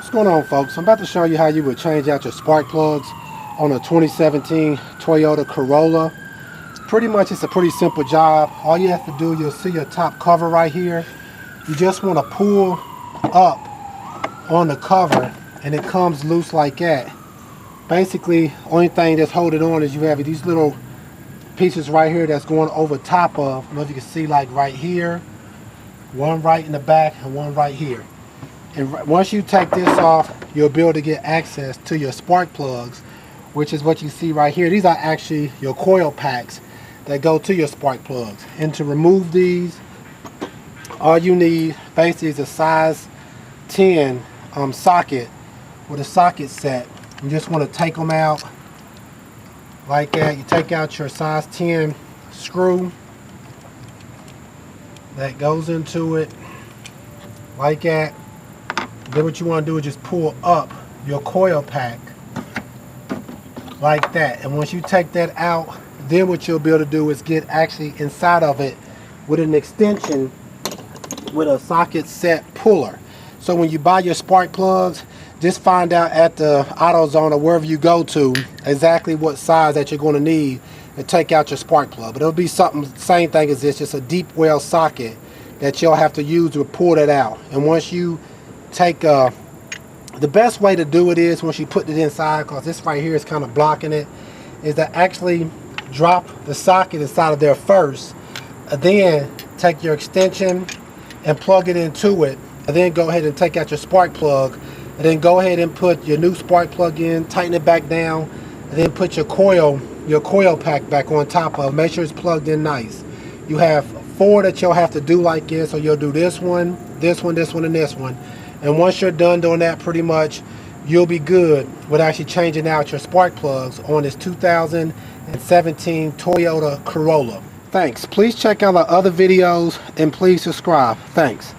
What's going on, folks? I'm about to show you how you would change out your spark plugs on a 2017 Toyota Corolla. Pretty much it's a pretty simple job. All you have to do, you'll see your top cover right here. You just want to pull up on the cover and it comes loose like that. Basically, only thing that's holding on is you have these little pieces right here that's going over top of. I don't know if you can see, like right here, one right in the back and one right here. And once you take this off, you'll be able to get access to your spark plugs, which is what you see right here. These are actually your coil packs that go to your spark plugs. And to remove these, all you need basically is a size 10 socket with a socket set. You just want to take them out like that. You take out your size 10 screw that goes into it like that. Then what you want to do is just pull up your coil pack like that. And once you take that out, then what you'll be able to do is get actually inside of it with an extension with a socket set puller. So when you buy your spark plugs, just find out at the AutoZone or wherever you go to exactly what size that you're going to need to take out your spark plug. But it'll be something, same thing as this, just a deep well socket that you'll have to use to pull that out. And once you take the best way to do it is, once you put it inside, because this right here is kind of blocking it, is to actually drop the socket inside of there first, and then take your extension and plug it into it, and then go ahead and take out your spark plug, and then go ahead and put your new spark plug in, tighten it back down, and then put your coil pack back on top of. Make sure it's plugged in nice. You have 4 that you'll have to do like this, so you'll do this one, this one, this one, and this one. And once you're done doing that, pretty much you'll be good with actually changing out your spark plugs on this 2017 Toyota Corolla. Thanks. Please check out our other videos and please subscribe. Thanks.